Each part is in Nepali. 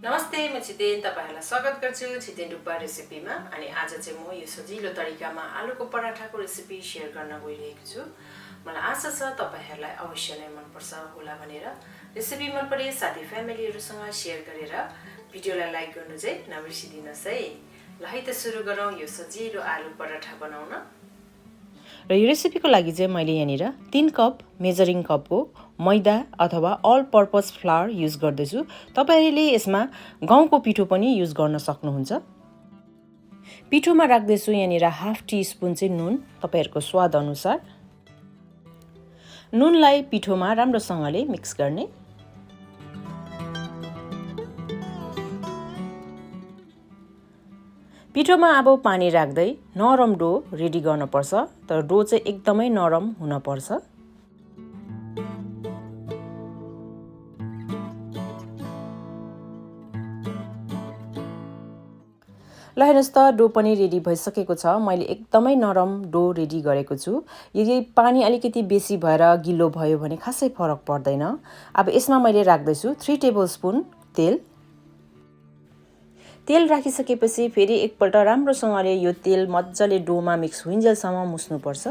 नमस्ते, म छितेन तपाईहरुलाई स्वागत गर्छु छितेन डुक्पा रेसिपीमा। अनि आज चाहिँ म यो सजिलो तरिकामा आलुको पराठाको रेसिपी शेयर गर्न गइरहेको छु। मलाई आशा छ तपाईहरुलाई अवश्य नै मन पर्छ होला भनेर। रेसिपी मन परे साथी फ्यामिलीहरुसँग शेयर गरेर भिडियोलाई लाइक गर्नु चाहिँ नबिर्सिदिनुस् है। ल है त सुरु गरौँ यो सजिलो आलु पराठा बनाउन। र यो रेसिपीको लागि चाहिँ मैले यहाँनिर 3 कप मेजरिङ कपको मैदा अथवा अल पर्पज फ्लावर युज गर्दैछु। तपाईहरुले यसमा गहुँको पिठो पनि युज गर्न सक्नुहुन्छ। पिठोमा राख्दैछु यहाँनिर हाफ टी स्पुन चाहिँ नुन, तपाईहरुको स्वाद अनुसार। नुनलाई पिठोमा राम्रोसँगले मिक्स गर्ने। पिठोमा अब पानी राख्दै नरम डो रेडी गर्न पर्छ, तर डो चाहिँ एकदमै नरम हुन पर्छ। ल हेर्नुस् त डो पनि रेडी भइसकेको छ। मैले एकदमै नरम डो रेडी गरेको छु। यदि पानी अलिकति बेसी भएर गिलो भयो भने खासै फरक पर्दैन। अब यसमा मैले राख्दैछु 3 टेबलस्पुन तेल। तेल राखिसकेपछि फेरि एकपल्ट राम्रोसँगले यो तेल मज्जाले डोमा मिक्स हुइन्जेलसम्म मुस्नु पर्छ।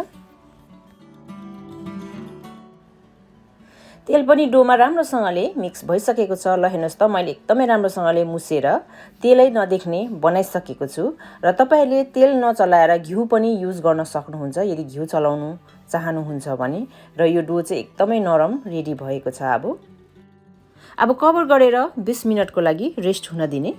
तेल पनि डोमा राम्रोसँगले मिक्स भइसकेको छ। ल हेर्नुस् त मैले एकदमै राम्रोसँगले मुसेर तेलै नदेख्ने बनाइसकेको छु। र तपाईहरुले तेल नचलाएर घिउ पनि युज गर्न सक्नुहुन्छ यदि घिउ चलाउनु चाहनुहुन्छ भने। र यो डो चाहिँ एकदमै नरम रेडी भएको छ। अब कभर गरेर 20 मिनेटको लागि रेस्ट हुन दिने।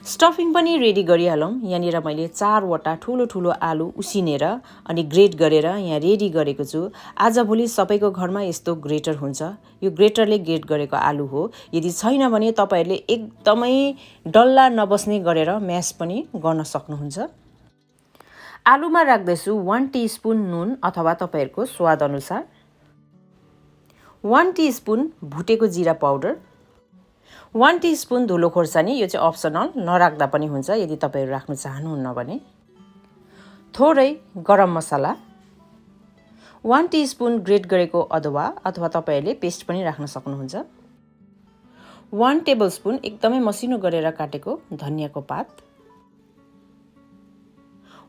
स्टफिङ पनि रेडी गरिहालौं। यहाँनिर मैले 4 वटा ठुलो ठुलो आलु उसिनेर अनि ग्रेट गरेर यहाँ रेडी गरेको छु। आजभोलि सबैको घरमा यस्तो ग्रेटर हुन्छ। यो ग्रेटरले ग्रेट गरेको आलु हो। यदि छैन भने तपाईहरुले एकदमै डल्ला नबस्ने गरेर म्याश पनि गर्न सक्नुहुन्छ। आलुमा राख्दैछु 1 टीस्पुन नुन अथवा तपाईहरुको स्वाद अनुसार, 1 टीस्पुन भुटेको जिरा पाउडर, 1 टीस्पुन धुलो खोर्सानी, यो चाहिँ अप्सनल, नराख्दा पनि हुन्छ यदि तपाईहरु राख्न चाहनुहुन्न भने, थोरै गरम मसला, 1 टीस्पुन ग्रेट गरेको अदुवा अथवा तपाईहरुले पेस्ट पनि राख्न सक्नुहुन्छ, 1 टेबलस्पुन एकदमै मसिनो गरेर काटेको धनियाको पात,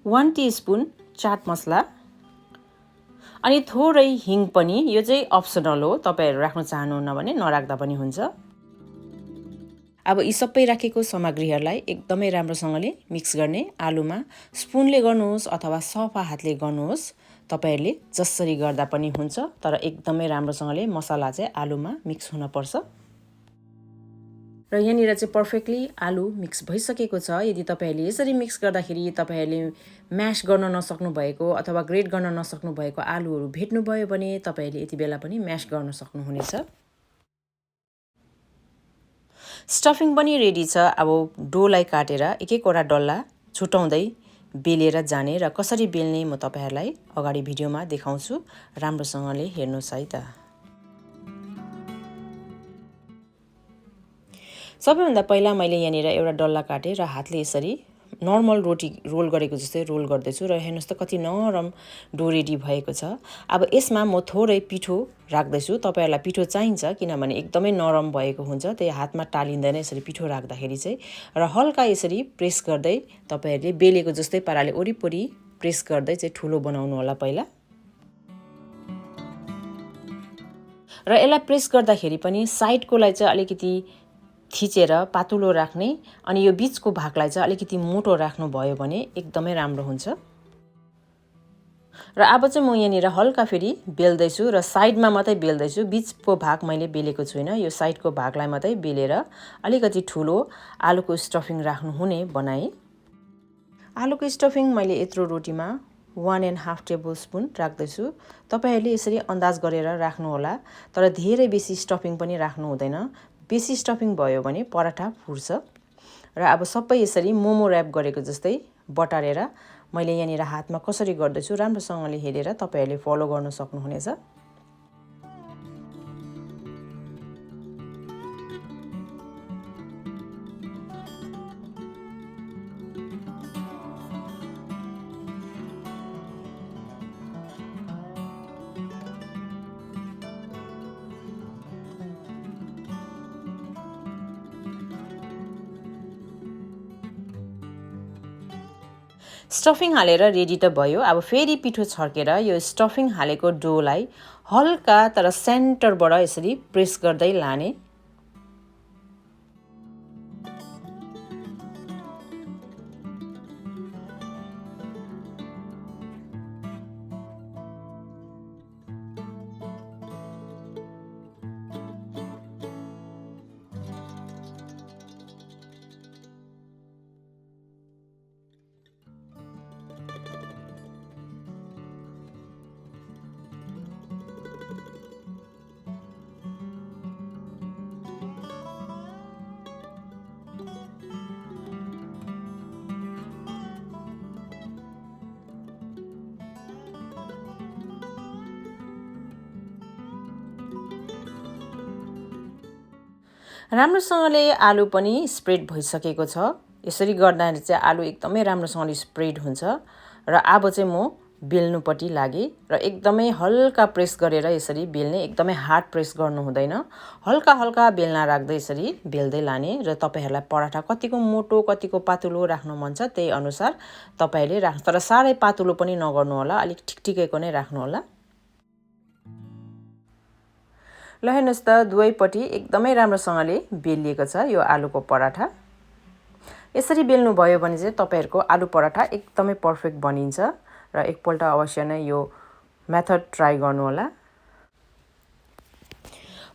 1 टीस्पुन चाट मसला अनि थोरै हिङ पनि, यो चाहिँ अप्सनल हो, तपाईहरु राख्न चाहनुहुन्न भने नराख्दा पनि हुन्छ। अब यी सबै राखेको सामग्रीहरुलाई एकदमै राम्रोसँगले मिक्स गर्ने। आलुमा स्पुनले गर्नुहोस् अथवा सफा हातले गर्नुहोस्, तपाईहरुले जसरी गर्दा पनि हुन्छ, तर एकदमै राम्रोसँगले मसला चाहिँ आलुमा मिक्स हुन पर्छ। र यहाँनिर चाहिँ पर्फेक्टली आलु मिक्स भइसकेको छ। यदि तपाईहरुले यसरी मिक्स गर्दाखेरि तपाईहरुले म्याश गर्न नसक्नु भएको अथवा ग्रेट गर्न नसक्नु भएको आलुहरु भेट्नु भयो भने तपाईहरुले यति बेला पनि म्याश गर्न सक्नुहुनेछ। स्टफिङ पनि रेडी छ। अब डोलाई काटेर एक एकवटा डल्ला छुटाउँदै बेलेर जाने र कसरी बेल्ने म तपाईहरुलाई अगाडि भिडियोमा देखाउँछु। राम्रोसँगले हेर्नुस् है त। सबैभन्दा पहिला मैले यहाँनिर एउटा डल्ला काटे र हातले यसरी नर्मल रोटी रोल गरेको जस्तै रोल गर्दैछु। र हेर्नुस् त कति नरम डो रेडी भएको छ। अब यसमा म थोरै पिठो राख्दैछु। तपाईहरुलाई पिठो चाहिन्छ किनभने एकदमै नरम भएको हुन्छ, त्यही हातमा टालिँदैन यसरी पिठो राख्दाखेरि चाहिँ। र हल्का यसरी प्रेस गर्दै तपाईहरुले बेलेको जस्तै पाराले वरिपरि प्रेस गर्दै चाहिँ ठुलो बनाउनु होला पहिला। र यसलाई प्रेस गर्दाखेरि पनि साइडकोलाई चाहिँ अलिकति थिचेर पातुलो राख्ने अनि यो बीचको भागलाई चाहिँ अलिकति मोटो राख्नु भयो भने एकदमै राम्रो हुन्छ। र अब चाहिँ म यहाँनिर हल्का फेरि बेल्दैछु र साइडमा मात्रै बेल्दैछु, बीचको भाग मैले बेलेको छुइनँ। यो साइडको भागलाई मात्रै बेलेर अलिकति ठुलो आलुको स्टफिङ राख्नु हुने बनाएँ। आलुको स्टफिङ मैले यत्रो रोटीमा 1.5 टेबलस्पुन राख्दैछु। तपाईहरुले यसरी अन्दाज गरेर राख्नु होला, तर धेरै बेसी स्टफिङ पनि राख्नु हुँदैन। बेसी स्टफिङ भयो भने पराठा फुर्छ। र अब सबै यसरी मोमो र्याप गरेको जस्तै बटारेर मैले यहाँनिर हातमा कसरी गर्दैछु राम्रोसँगले हेरेर तपाईहरुले फलो गर्न सक्नुहुनेछ। स्टफिङ हालेर रेडी त भयो। अब फेरि पिठो छर्केर यो स्टफिङ हालेको डोलाई हल्का तर सेन्टरबाट यसरी प्रेस गर्दै लाने। राम्रोसँगले आलु पनि स्प्रेड भइसकेको छ। यसरी गर्दाखेरि चाहिँ आलु एकदमै राम्रोसँगले स्प्रेड हुन्छ। र अब चाहिँ म बेल्नुपट्टि लागे र एकदमै हल्का प्रेस गरेर यसरी बेल्ने, एकदमै हार्ड प्रेस गर्नु हुँदैन। हल्का हल्का बेल्ना राख्दै यसरी बेल्दै लाने र तपाईहरुलाई पराठा कतिको मोटो कतिको पातलो राख्नु मन छ त्यही अनुसार तपाईले राख्नु, तर सारै पातलो पनि नगर्नु होला, अलिक ठिकठिकैको नै राख्नु होला। ल हेर्नुस् त दुवैपट्टि एकदमै राम्रोसँगले बेलिएको छ यो आलुको पराठा। यसरी बेल्नु भयो भने चाहिँ तपाईहरुको आलु पराठा एकदमै पर्फेक्ट बनिन्छ र एकपल्ट अवश्य नै यो मेथड ट्राई गर्नु होला।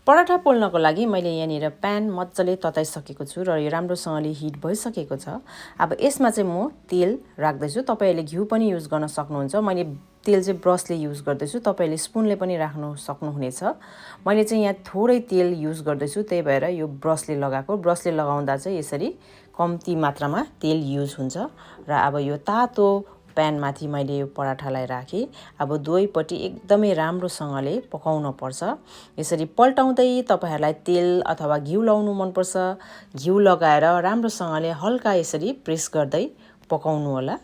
पराठा पोल्नको लागि मैले यहाँनिर प्यान मज्जाले तताइसकेको छु र यो राम्रोसँगले हिट भइसकेको छ। अब यसमा चाहिँ म तेल राख्दैछु। तपाईहरुले घिउ पनि युज गर्न सक्नुहुन्छ। मैले तेल चाहिँ ब्रसले युज गर्दैछु, तपाईले स्पुनले पनि राख्नु सक्नुहुनेछ। मैले चाहिँ यहाँ थोरै तेल युज गर्दैछु, त्यही भएर यो ब्रसले लगाएको। ब्रसले लगाउँदा चाहिँ यसरी कम्ती मात्रामा तेल युज हुन्छ। र अब यो तातो प्यानमाथि मैले यो पराठालाई राखेँ। अब दुवैपट्टि एकदमै राम्रोसँगले पकाउन पर्छ। यसरी पल्टाउँदै तपाईहरुलाई तेल अथवा घिउ लाउनु मन पर्छ, घिउ लगाएर राम्रोसँगले हल्का यसरी प्रेस गर्दै पकाउनु होला।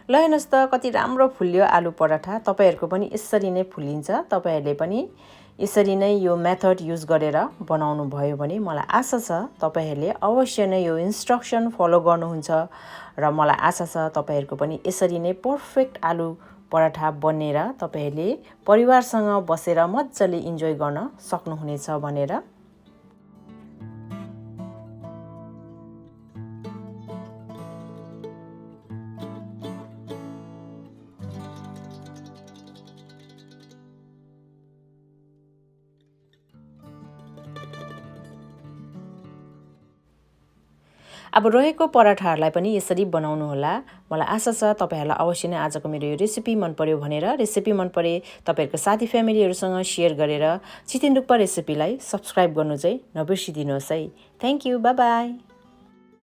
ल हेर्नुस् त कति राम्रो फुल्यो आलु पराठा। तपाईहरुको पनि यसरी नै फुलिन्छ। तपाईहरुले पनि यसरी नै यो मेथड युज गरेर बनाउनु भयो भने मलाई आशा छ तपाईहरुले अवश्य नै यो इन्स्ट्रक्सन फलो गर्नुहुन्छ र मलाई आशा छ तपाईहरुको पनि यसरी नै पर्फेक्ट आलु पराठा बनेर तपाईहरुले परिवारसँग बसेर मज्जाले इन्जोय गर्न सक्नुहुनेछ भनेर। अब रहेको पराठाहरूलाई पनि यसरी बनाउनु होला। मलाई आशा छ तपाईहरुलाई अवश्य नै आजको मेरो यो रेसिपी मन पर्यो भनेर। रेसिपी मन परे तपाईहरुको साथी फ्यामिलीहरुसँग शेयर गरेर छितेन डुक्पा रेसिपीलाई सब्स्क्राइब गर्नु चाहिँ नबिर्सिदिनुहोस् है। Thank you, bye bye.